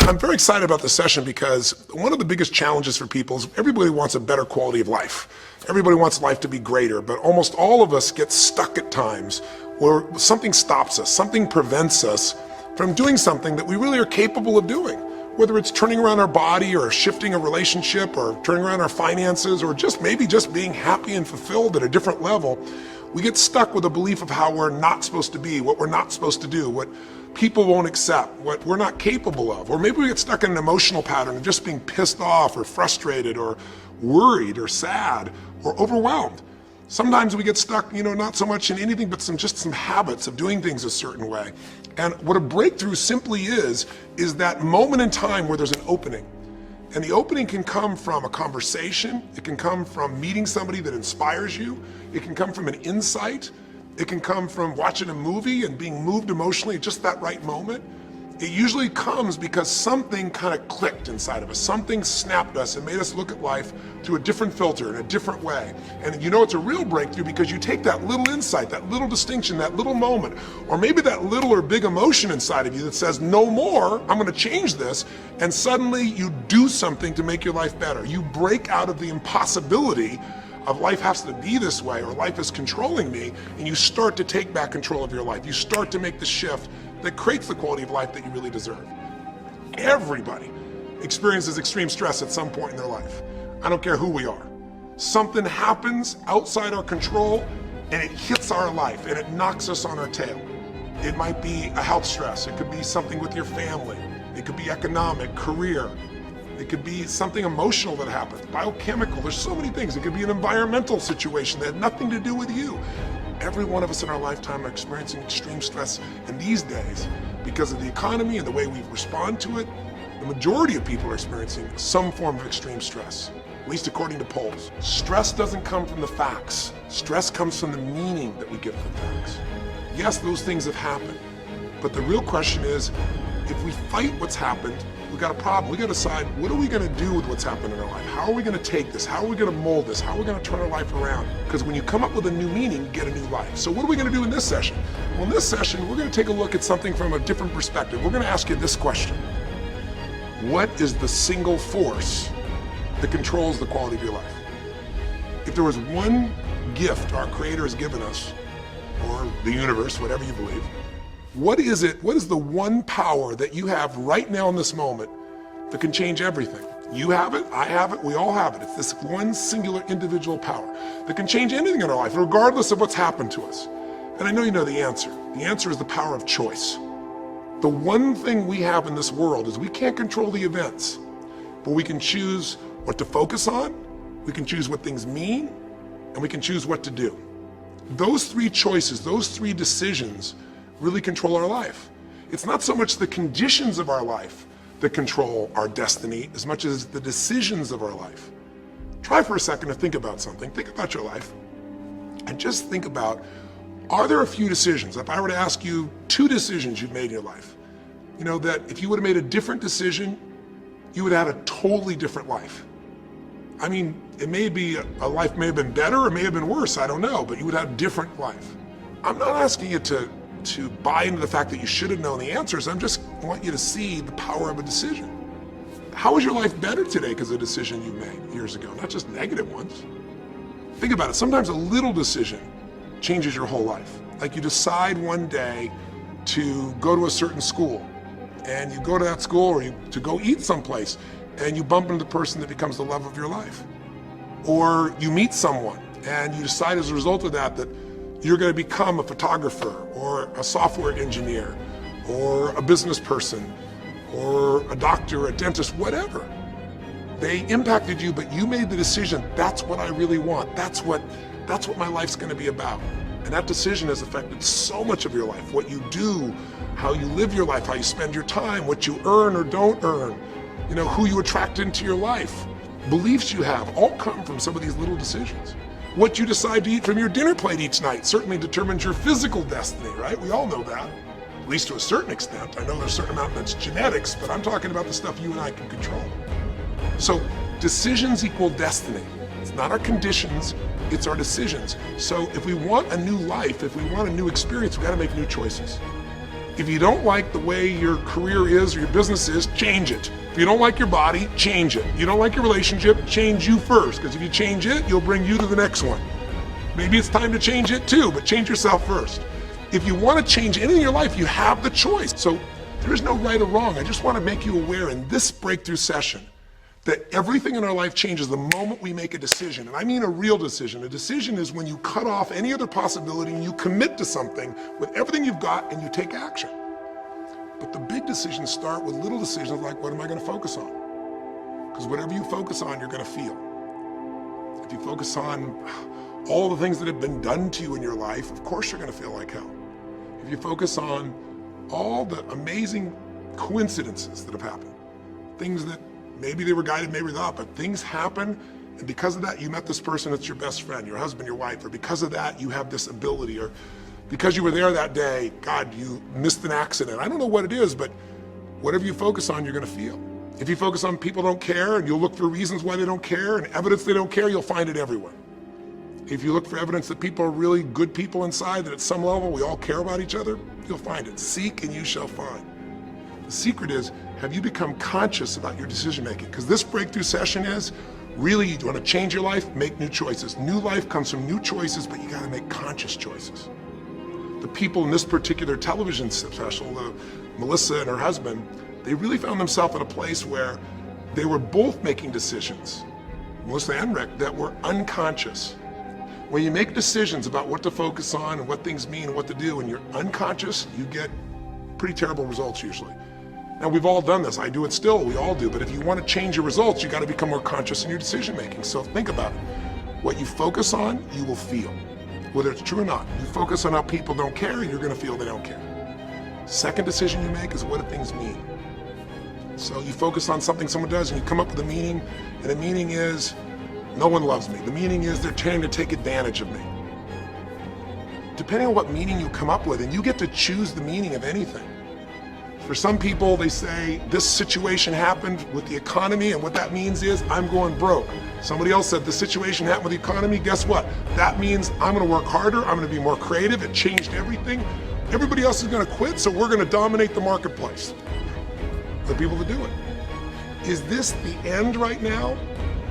I'm very excited about this session because one of the biggest challenges for people is everybody wants a better quality of life. Everybody wants life to be greater, but almost all of us get stuck at times where something stops us, something prevents us from doing something that we really are capable of doing. Whether it's turning around our body or shifting a relationship or turning around our finances or maybe just being happy and fulfilled at a different level, we get stuck with a belief of how we're not supposed to be, what we're not supposed to do, what people won't accept, what we're not capable of. Or maybe we get stuck in an emotional pattern of just being pissed off or frustrated or worried or sad or overwhelmed. Sometimes we get stuck, not so much in anything but some habits of doing things a certain way. And what a breakthrough simply is that moment in time where there's an opening. And the opening can come from a conversation, it can come from meeting somebody that inspires you, it can come from an insight, it can come from watching a movie and being moved emotionally at just that right moment. It usually comes because something kind of clicked inside of us. Something snapped us and made us look at life through a different filter in a different way. And it's a real breakthrough because you take that little insight, that little distinction, that little moment, or maybe that little or big emotion inside of you that says, no more, I'm gonna change this. And suddenly you do something to make your life better. You break out of the impossibility of life has to be this way or life is controlling me, and you start to take back control of your life. You start to make the shift that creates the quality of life that you really deserve. Everybody experiences extreme stress at some point in their life. I don't care who we are. Something happens outside our control and it hits our life and it knocks us on our tail. It might be a health stress. It could be something with your family. It could be economic, career. It could be something emotional that happens, biochemical. There's so many things. It could be an environmental situation that had nothing to do with you. Every one of us in our lifetime are experiencing extreme stress, and these days, because of the economy and the way we respond to it, the majority of people are experiencing some form of extreme stress, at least according to polls. Stress doesn't come from the facts. Stress comes from the meaning that we give to facts. Yes, those things have happened, but the real question is, if we fight what's happened, we've got a problem. We got to decide, what are we going to do with what's happened in our life? How are we going to take this? How are we going to mold this? How are we going to turn our life around? Because when you come up with a new meaning, you get a new life. So what are we going to do in this session? Well, in this session, we're going to take a look at something from a different perspective. We're going to ask you this question. What is the single force that controls the quality of your life? If there was one gift our Creator has given us, or the universe, whatever you believe, what is it? What is the one power that you have right now in this moment that can change everything? You have it, I have it, we all have it. It's this one singular individual power that can change anything in our life, regardless of what's happened to us. And I know you know the answer. The answer is the power of choice. The one thing we have in this world is we can't control the events, but we can choose what to focus on, we can choose what things mean, and we can choose what to do. Those three choices, those three decisions really control our life. It's not so much the conditions of our life that control our destiny as much as the decisions of our life. Try for a second to think about something. Think about your life and just think about, are there a few decisions? If I were to ask you 2 decisions you've made in your life, that if you would have made a different decision, you would have had a totally different life. I mean, it may be a life may have been better or may have been worse, I don't know, but you would have a different life. I'm not asking you to buy into the fact that you should have known the answers. I just want you to see the power of a decision. How is your life better today because of a decision you made years ago, not just negative ones? Think about it. Sometimes a little decision changes your whole life. Like you decide one day to go to a certain school, and you go to that school or to go eat someplace, and you bump into the person that becomes the love of your life. Or you meet someone and you decide as a result of that you're going to become a photographer or a software engineer or a business person or a doctor, a dentist, whatever. They impacted you, but you made the decision, that's what I really want. That's what my life's going to be about. And that decision has affected so much of your life. What you do, how you live your life, how you spend your time, what you earn or don't earn, who you attract into your life. Beliefs you have all come from some of these little decisions. What you decide to eat from your dinner plate each night certainly determines your physical destiny, right? We all know that, at least to a certain extent. I know there's a certain amount that's genetics, but I'm talking about the stuff you and I can control. So decisions equal destiny. It's not our conditions, it's our decisions. So if we want a new life, if we want a new experience, we've got to make new choices. If you don't like the way your career is or your business is, change it. If you don't like your body, change it. You don't like your relationship, change you first, because if you change it, you'll bring you to the next one. Maybe it's time to change it too, but change yourself first. If you want to change anything in your life, you have the choice. So there's no right or wrong. I just want to make you aware in this breakthrough session that everything in our life changes the moment we make a decision. And I mean a real decision. A decision is when you cut off any other possibility and you commit to something with everything you've got and you take action. But the big decisions start with little decisions like, what am I going to focus on? Because whatever you focus on, you're going to feel. If you focus on all the things that have been done to you in your life, of course you're going to feel like hell. If you focus on all the amazing coincidences that have happened, things that maybe they were guided, maybe not, but things happen, and because of that, you met this person that's your best friend, your husband, your wife, or because of that, you have this ability, or because you were there that day, God, you missed an accident. I don't know what it is, but whatever you focus on, you're gonna feel. If you focus on people don't care, and you'll look for reasons why they don't care, and evidence they don't care, you'll find it everywhere. If you look for evidence that people are really good people inside, that at some level we all care about each other, you'll find it. Seek and you shall find. The secret is, have you become conscious about your decision making? Because this breakthrough session is, really, you want to change your life, make new choices. New life comes from new choices, but you got to make conscious choices. The people in this particular television special, Melissa and her husband, they really found themselves at a place where they were both making decisions, Melissa and Rick, that were unconscious. When you make decisions about what to focus on and what things mean and what to do, and you're unconscious, you get pretty terrible results usually. Now, we've all done this. I do it still. We all do. But if you want to change your results, you got to become more conscious in your decision making. So think about it. What you focus on, you will feel. Whether it's true or not. You focus on how people don't care, and you're going to feel they don't care. Second decision you make is, what do things mean? So you focus on something someone does, and you come up with a meaning, and the meaning is, no one loves me. The meaning is, they're trying to take advantage of me. Depending on what meaning you come up with, and you get to choose the meaning of anything. For some people, they say, this situation happened with the economy, and what that means is, I'm going broke. Somebody else said, the situation happened with the economy, guess what? That means I'm gonna work harder, I'm gonna be more creative, it changed everything. Everybody else is gonna quit, so we're gonna dominate the marketplace. The people that do it. Is this the end right now,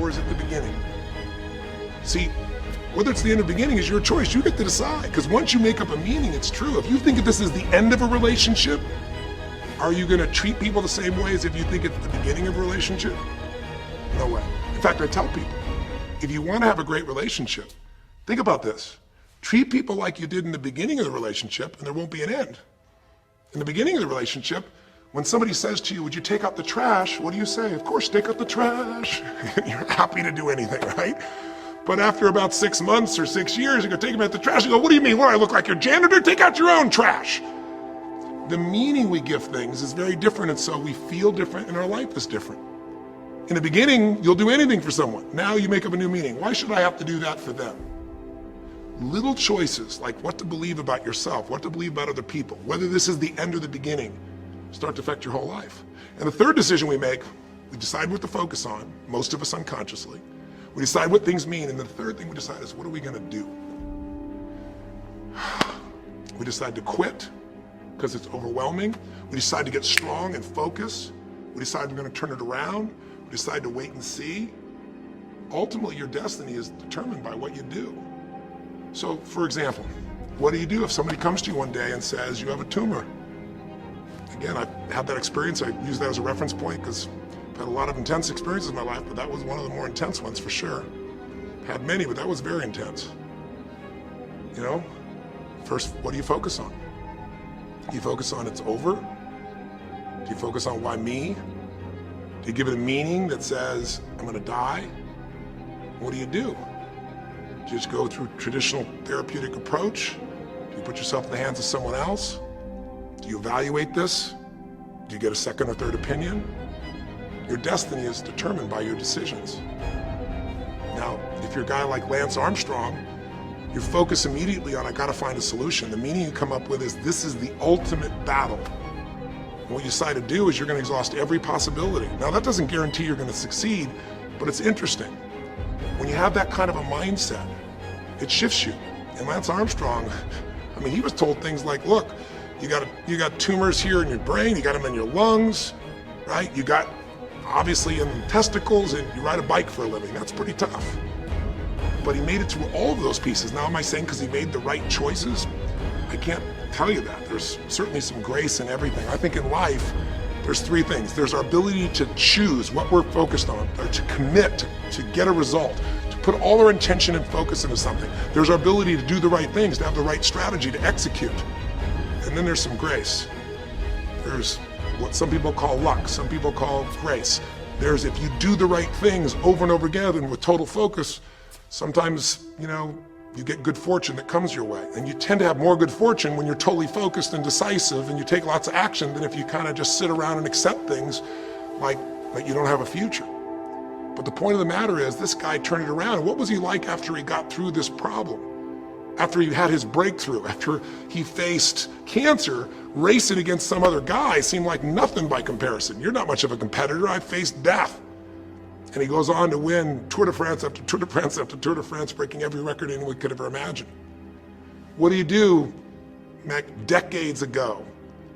or is it the beginning? See, whether it's the end or beginning is your choice. You get to decide, because once you make up a meaning, it's true. If you think that this is the end of a relationship, are you going to treat people the same way as if you think it's the beginning of a relationship? No way. In fact, I tell people, if you want to have a great relationship, think about this. Treat people like you did in the beginning of the relationship, and there won't be an end. In the beginning of the relationship, when somebody says to you, would you take out the trash? What do you say? Of course, take out the trash. You're happy to do anything, right? But after about 6 months or 6 years, you go take them out the trash. You go, what do you mean? What, I look like your janitor? Take out your own trash. The meaning we give things is very different, and so we feel different, and our life is different. In the beginning, you'll do anything for someone. Now you make up a new meaning. Why should I have to do that for them? Little choices, like what to believe about yourself, what to believe about other people, whether this is the end or the beginning, start to affect your whole life. And the third decision we make, we decide what to focus on, most of us unconsciously. We decide what things mean, and the third thing we decide is, what are we gonna do? We decide to quit, because it's overwhelming. We decide to get strong and focus. We decide we're gonna turn it around. We decide to wait and see. Ultimately, your destiny is determined by what you do. So, for example, what do you do if somebody comes to you one day and says, you have a tumor? Again, I've had that experience. I use that as a reference point because I've had a lot of intense experiences in my life, but that was one of the more intense ones for sure. Had many, but that was very intense. You know, first, what do you focus on? Do you focus on it's over? Do you focus on why me? Do you give it a meaning that says, I'm gonna die? What do? Do you just go through traditional therapeutic approach? Do you put yourself in the hands of someone else? Do you evaluate this? Do you get a second or third opinion? Your destiny is determined by your decisions. Now, if you're a guy like Lance Armstrong, you focus immediately on, I gotta find a solution. The meaning you come up with is, this is the ultimate battle. And what you decide to do is you're gonna exhaust every possibility. Now that doesn't guarantee you're gonna succeed, but it's interesting. When you have that kind of a mindset, it shifts you. And Lance Armstrong, I mean, he was told things like, look, You got tumors here in your brain, you got them in your lungs, right? You got obviously in the testicles, and you ride a bike for a living. That's pretty tough. But he made it through all of those pieces. Now, am I saying because he made the right choices? I can't tell you that. There's certainly some grace in everything. I think in life, there's three things. There's our ability to choose what we're focused on, or to commit, to get a result, to put all our intention and focus into something. There's our ability to do the right things, to have the right strategy, to execute. And then there's some grace. There's what some people call luck, some people call grace. There's if you do the right things over and over again and with total focus, sometimes, you get good fortune that comes your way. And you tend to have more good fortune when you're totally focused and decisive and you take lots of action than if you kind of just sit around and accept things like you don't have a future. But the point of the matter is, this guy turned it around. And what was he like after he got through this problem? After he had his breakthrough, after he faced cancer, racing against some other guy seemed like nothing by comparison. You're not much of a competitor. I faced death. And he goes on to win Tour de France after Tour de France after Tour de France, breaking every record anyone could ever imagine. What do you do, decades ago,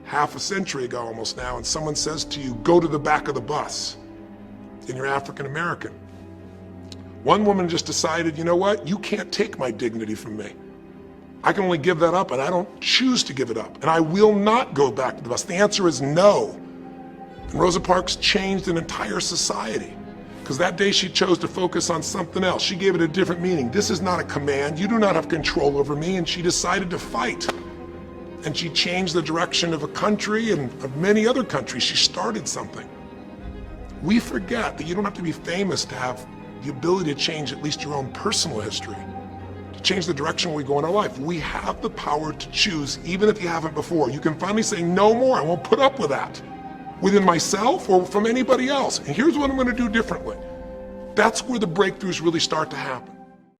half a century ago almost now, and someone says to you, go to the back of the bus, and you're African American? One woman just decided, you know what, you can't take my dignity from me. I can only give that up, and I don't choose to give it up, and I will not go back to the bus. The answer is no. And Rosa Parks changed an entire society, because that day she chose to focus on something else. She gave it a different meaning. This is not a command. You do not have control over me. And she decided to fight. And she changed the direction of a country and of many other countries. She started something. We forget that you don't have to be famous to have the ability to change at least your own personal history, to change the direction we go in our life. We have the power to choose, even if you haven't before. You can finally say, no more, I won't put up with that, within myself or from anybody else. And here's what I'm going to do differently. That's where the breakthroughs really start to happen.